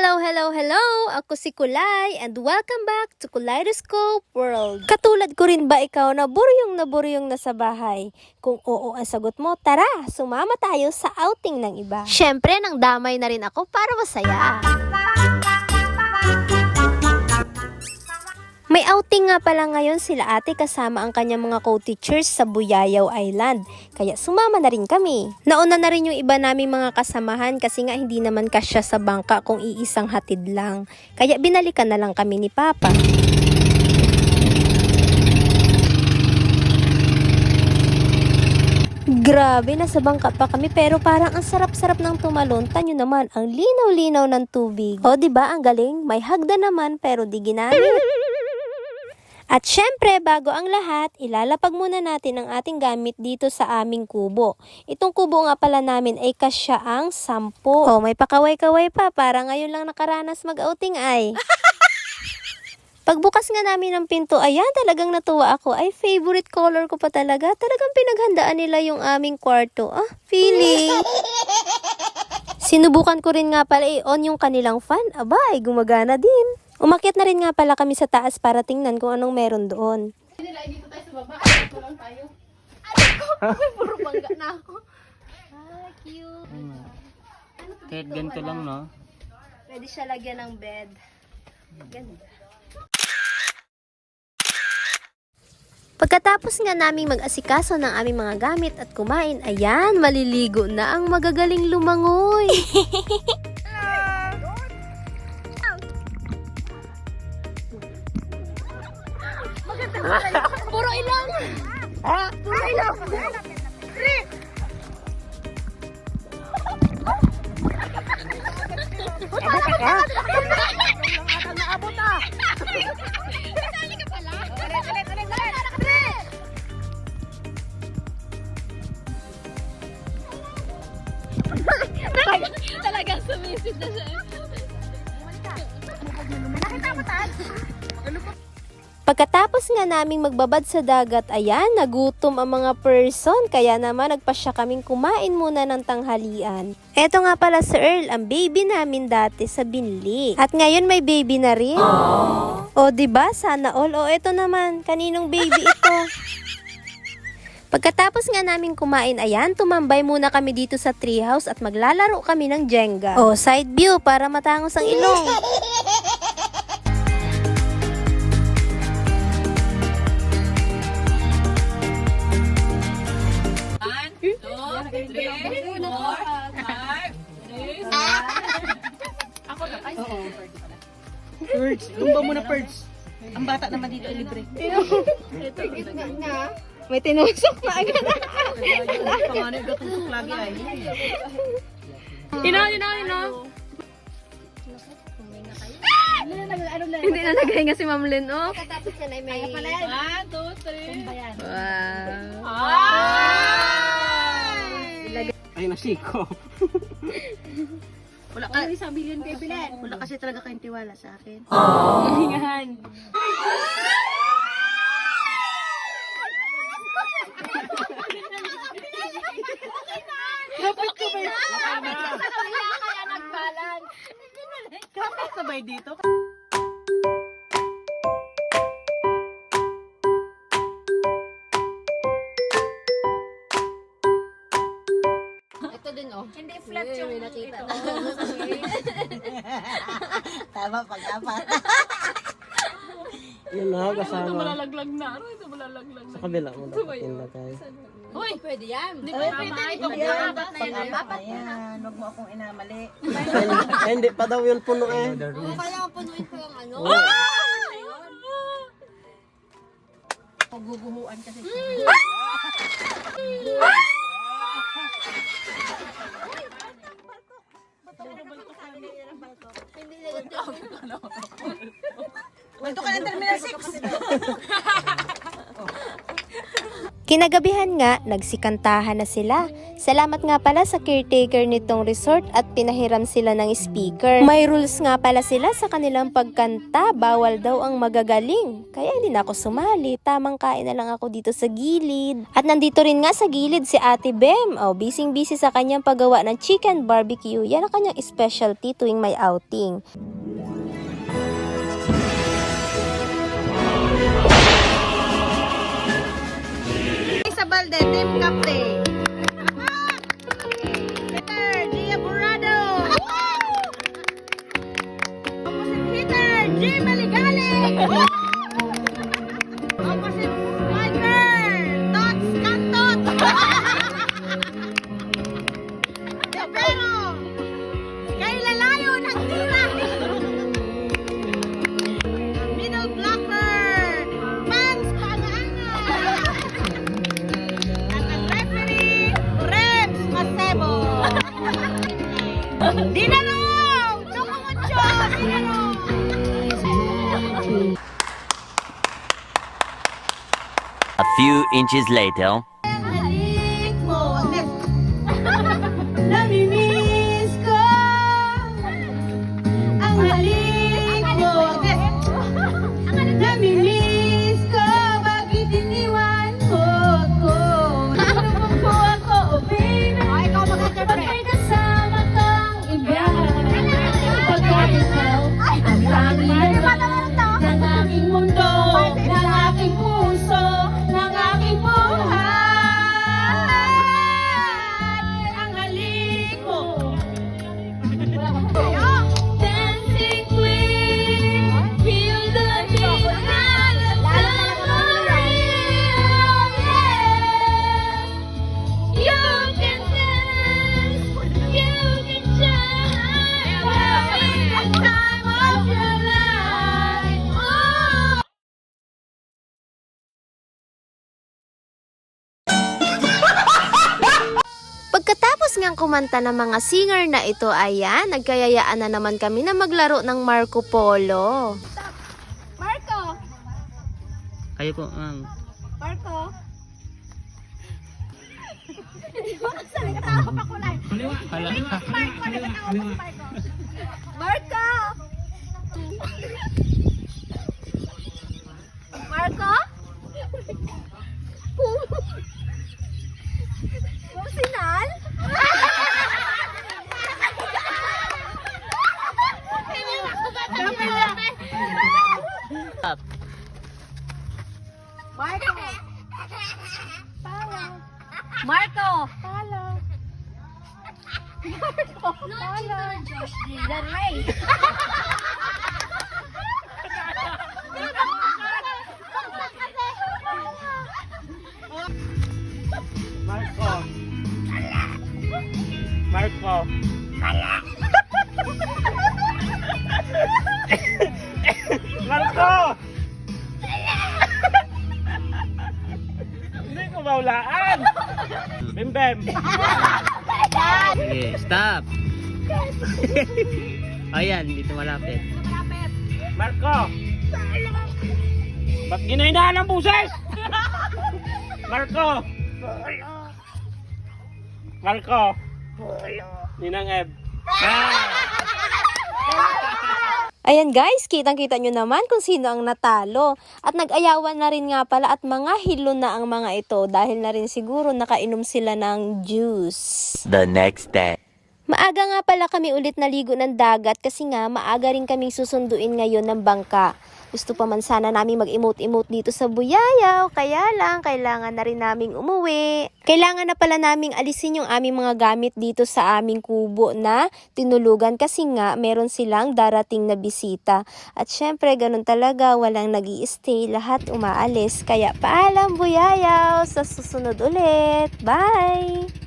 Hello, hello, hello! Ako si Kulay and welcome back to Kaleidoscope World. Katulad ko rin ba ikaw na buryong nasa bahay? Kung oo ang sagot mo, tara, sumama tayo sa outing ng iba. Syempre, nang damay na rin ako para masaya. May outing nga pala ngayon sila ate kasama ang kanyang mga co-teachers sa Buyayaw Island. Kaya sumama na rin kami. Nauna na rin yung iba naming mga kasamahan kasi nga hindi naman kasya sa bangka kung iisang hatid lang. Kaya binalikan na lang kami ni Papa. Grabe, nasa bangka pa kami pero parang ang sarap-sarap ng tumalon. Tanyo naman, ang linaw-linaw ng tubig. O diba, ang galing? May hagda naman pero di ginamit. At syempre, bago ang lahat, ilalapag muna natin ang ating gamit dito sa aming kubo. Itong kubo nga pala namin ay kasya ang 10. Oh, may pakaway-kaway pa, para ngayon lang nakaranas mag-outing ay. Pagbukas nga namin ng pinto, ayan, talagang natuwa ako. Ay, favorite color ko pa talaga. Talagang pinaghandaan nila yung aming kwarto. Ah, feeling. Sinubukan ko rin nga pala i-on yung kanilang fan. Aba, ay gumagana din. Umakyat na rin nga pala kami sa taas para tingnan kung anong meron doon. Dito tayo sa baba. Ito lang tayo. Puro bangga na ako. Ah, cute. Kahit ganito lang, no? Pwede siya lagyan ng bed. Ganda. Pagkatapos nga naming mag-asikaso ng aming mga gamit at kumain, ayan, maliligo na ang magagaling lumangoy. Puro ilong! Puro ilong! Talagang sumisid na siya. Pagkatapos nga naming magbabad sa dagat, ayan, nagutom ang mga person. Kaya naman nagpasya kaming kumain muna ng tanghalian. Eto nga pala si Earl, ang baby namin dati sa binli. At ngayon may baby na rin. O diba, sana all. O eto naman, kaninong baby ito? Pagkatapos nga namin kumain, ayan, tumambay muna kami dito sa treehouse at maglalaro kami ng Jenga. O, side view para matangos ang ilong. Perch. Lumba mo na perch. Ang bata naman dito ay libre. May tinusok na agad. Panganay ka tusok lagi ay. Ino. Hindi na naghinga si Ma'am Lynn, oh. Katapos yan ay may... 1, 2, 3. Wow. Ay, nasiko. Wala ka. Isang billion kay Bilen. Wala kasi talaga kayong tiwala sa akin. Hingahan. Dapat sabay. Kaya nagbalan. Dapat sabay dito. Ito din, oh. Hindi flat yung nakita. Tama pag-apat. Yun na, Ito kasama. malalaglag na. Ito malalaglag Sa na. kabila mo dapat ilagay. Uy, Pwede yan. Hindi pa pwede. Ito pag-apat na yun. Ayan, huwag mo akong inamali. Ay, hindi pa daw yun puno eh. Kaya punuin ko yung ano. Pagbubuhuan kasi. Punto ka ng Terminal 6. Kinagabihan nga, nagsikantahan na sila. Salamat nga pala sa caretaker nitong resort at pinahiram sila ng speaker. May rules nga pala sila sa kanilang pagkanta, bawal daw ang magagaling. Kaya hindi na ako sumali, tamang kain na lang ako dito sa gilid. At nandito rin nga sa gilid si Ate Bem. Busy-busy sa kanyang paggawa ng chicken barbecue. Yan ang kanyang specialty tuwing may outing. Balde, Team Captain. Hitter, Gia Burrado. Opposite hitter, G. Maligaling. Opposite striker, Tots Cantot. Pero, kay lalayo ng tira. Middle blocker, Pans Pagaanga. Dinalo! Choco mucho! Dinalo! A few inches later. Halik mo! Namimiss ko! Ang halik mo! Namimiss ko! Bakit iniwan mo ko? Ano po ako, oh baby? Ikaw mag-interpret. Kasama kang iba. Pagkat ikaw ang tanging ng aking mundo, ng aking puso, ng aking buhay. Ang halik mo. Dancing queen, feel the beat of you can dance, you can shine, the time of your life. Oh. Pagkatapos ngang kumanta ng mga singer na ito, ayan, nagkayayaan na naman kami na maglaro ng Marco Polo. Marco! Kayo po, ma'am. Marco! Hindi mo nagsalita ako pa kulay. Hala. Marco! Nagkatawa ko si Marco. Marco! Marco? Sinal? Up. Marco! Palo! Marco! Palo! Marco! Palo! The race! Marco. Marco. Marco! Hindi ko maulaan. Bem Bem. Sige, stop. Ayan, dito malapit. Marco! Ba't ginahinaan ang buses? Marco! Marco! Ninang Eb. Ayan guys, kitang-kita nyo naman kung sino ang natalo. At nag-ayawan na rin nga pala at mga hilo na ang mga ito dahil na rin siguro nakainom sila ng juice. The next day. Maaga nga pala kami ulit naligo ng dagat kasi nga maaga rin kaming susunduin ngayon ng bangka. Gusto pa man sana namin mag-emote-emote dito sa Buyayaw, kaya lang kailangan na rin naming umuwi. Kailangan na pala naming alisin yung aming mga gamit dito sa aming kubo na tinulugan kasi nga meron silang darating na bisita. At syempre ganun talaga, walang nag-i-stay, lahat umaalis. Kaya paalam Buyayaw, sa susunod ulit. Bye!